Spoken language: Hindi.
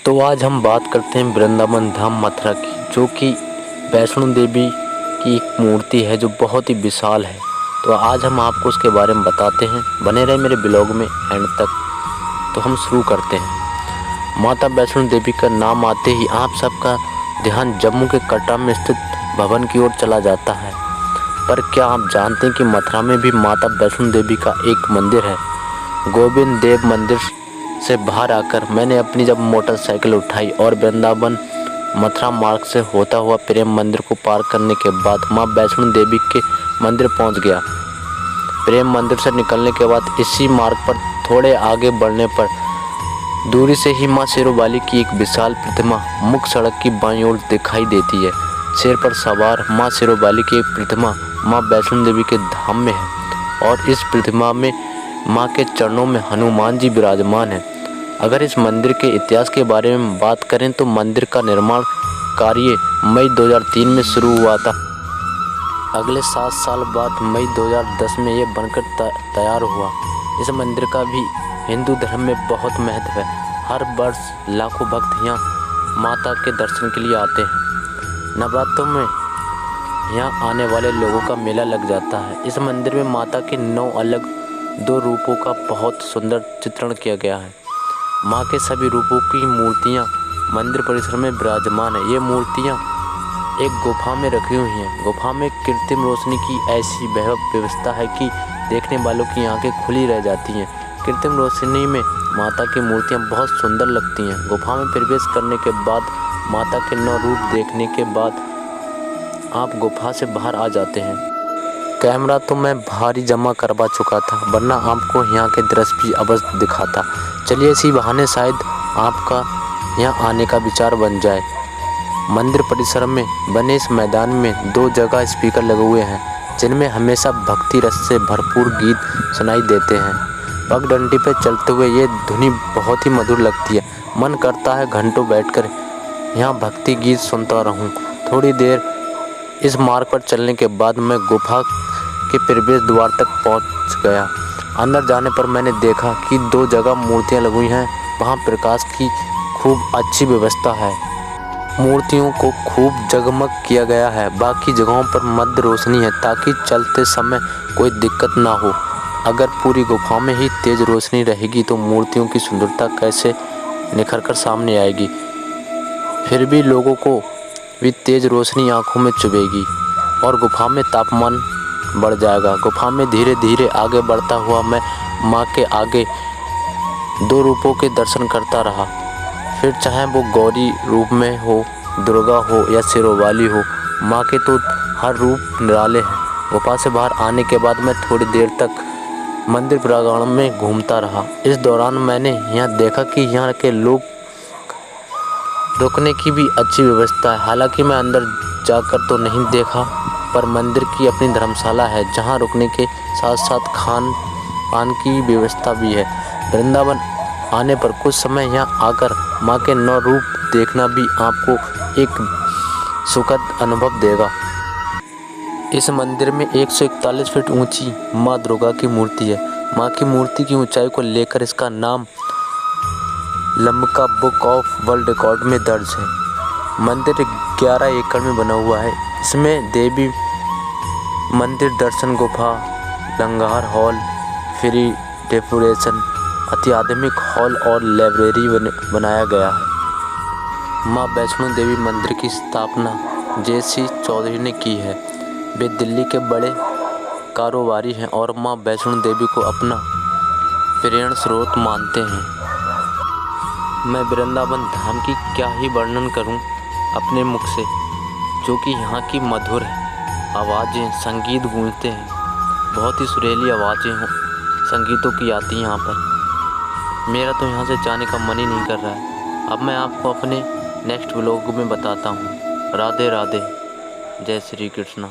तो आज हम बात करते हैं वृंदावन धाम मथुरा की, जो कि वैष्णो देवी की एक मूर्ति है जो बहुत ही विशाल है। तो आज हम आपको उसके बारे में बताते हैं। बने रहे मेरे ब्लॉग में एंड तक। तो हम शुरू करते हैं। माता वैष्णो देवी का नाम आते ही आप सबका ध्यान जम्मू के कटरा में स्थित भवन की ओर चला जाता है। पर क्या आप जानते हैं कि मथुरा में भी माता वैष्णो देवी का एक मंदिर है। गोविंद देव मंदिर से बाहर आकर मैंने अपनी जब मोटरसाइकिल उठाई और वृंदावन मथुरा मार्ग से होता हुआ प्रेम मंदिर को पार करने के बाद मां वैष्णो देवी के मंदिर पहुंच गया। प्रेम मंदिर से निकलने के बाद इसी मार्ग पर थोड़े आगे बढ़ने पर दूरी से ही मां शेरोवाली की एक विशाल प्रतिमा मुख्य सड़क की बाईं ओर दिखाई देती है। शेर पर सवार मां शेरोवाली की एक प्रतिमा मां वैष्णो देवी के धाम में है और इस प्रतिमा में मां के चरणों में हनुमान जी विराजमान है। अगर इस मंदिर के इतिहास के बारे में बात करें तो मंदिर का निर्माण कार्य मई 2003 में शुरू हुआ था। अगले 7 साल बाद मई 2010 में यह बनकर तैयार हुआ। इस मंदिर का भी हिंदू धर्म में बहुत महत्व है। हर वर्ष लाखों भक्त यहाँ माता के दर्शन के लिए आते हैं। नवरात्रों में यहाँ आने वाले लोगों का मेला लग जाता है। इस मंदिर में माता के 9 अलग 2 रूपों का बहुत सुंदर चित्रण किया गया है। माँ के सभी रूपों की मूर्तियाँ मंदिर परिसर में विराजमान है। ये मूर्तियाँ एक गुफा में रखी हुई हैं। गुफा में कृत्रिम रोशनी की ऐसी व्यवस्था है कि देखने वालों की आंखें खुली रह जाती हैं। कृत्रिम रोशनी में माता की मूर्तियाँ बहुत सुंदर लगती हैं। गुफा में प्रवेश करने के बाद माता के 9 रूप देखने के बाद आप गुफा से बाहर आ जाते हैं। कैमरा तो मैं भारी जमा करवा चुका था, वरना आपको यहाँ के दृश्य भी अवश्य दिखाता। चलिए इसी बहाने शायद आपका यहाँ आने का विचार बन जाए। मंदिर परिसर में बने इस मैदान में 2 जगह स्पीकर लगे हुए हैं, जिनमें हमेशा भक्ति रस से भरपूर गीत सुनाई देते हैं। पगडंडी पर चलते हुए ये धुनी बहुत ही मधुर लगती है। मन करता है घंटों बैठकर यहाँ भक्ति गीत सुनता रहूँ। थोड़ी देर इस मार्ग पर चलने के बाद मैं गुफा के प्रवेश द्वार तक पहुंच गया। अंदर जाने पर मैंने देखा कि 2 जगह मूर्तियां लगी हुई हैं। वहां प्रकाश की खूब अच्छी व्यवस्था है। मूर्तियों को खूब जगमग किया गया है। बाकी जगहों पर मध्य रोशनी है ताकि चलते समय कोई दिक्कत ना हो। अगर पूरी गुफा में ही तेज रोशनी रहेगी तो मूर्तियों की सुंदरता कैसे निखर कर सामने आएगी। फिर भी लोगों को भी तेज रोशनी आंखों में चुभेगी और गुफा में तापमान बढ़ जाएगा। गुफा में धीरे धीरे आगे बढ़ता हुआ मैं माँ के आगे 2 रूपों के दर्शन करता रहा। फिर चाहे वो गौरी रूप में हो, दुर्गा हो या शेरोवाली हो, माँ के तो हर रूप निराले हैं। गुफा से बाहर आने के बाद मैं थोड़ी देर तक मंदिर प्रांगण में घूमता रहा। इस दौरान मैंने यहाँ देखा कि यहाँ के लोग रुकने की भी अच्छी व्यवस्था है। हालांकि मैं अंदर जाकर तो नहीं देखा, पर मंदिर की अपनी धर्मशाला है जहां रुकने के साथ साथ खान पान की व्यवस्था भी है। वृंदावन आने पर कुछ समय यहां आकर मां के 9 रूप देखना भी आपको एक सुखद अनुभव देगा। इस मंदिर में 141 फीट ऊंची मां दुर्गा की मूर्ति है। मां की मूर्ति की ऊंचाई को लेकर इसका नाम लंबका बुक ऑफ वर्ल्ड रिकॉर्ड में दर्ज है। मंदिर 11 एकड़ में बना हुआ है। इसमें देवी मंदिर, दर्शन गुफा, लंगर हॉल, फ्री डेकोरेशन, अत्याधुनिक हॉल और लाइब्रेरी बनाया गया है। मां वैष्णो देवी मंदिर की स्थापना जे.सी. चौधरी ने की है। वे दिल्ली के बड़े कारोबारी हैं और मां वैष्णो देवी को अपना प्रेरणा स्रोत मानते हैं। मैं वृंदावन धाम की क्या ही वर्णन करूं अपने मुख से, जो कि यहाँ की मधुर आवाज़ें, संगीत गूंजते हैं। बहुत ही सुरीली आवाज़ें संगीतों की आती हैं यहाँ पर। मेरा तो यहाँ से जाने का मन ही नहीं कर रहा है। अब मैं आपको अपने नेक्स्ट व्लॉग में बताता हूँ। राधे राधे, जय श्री कृष्णा।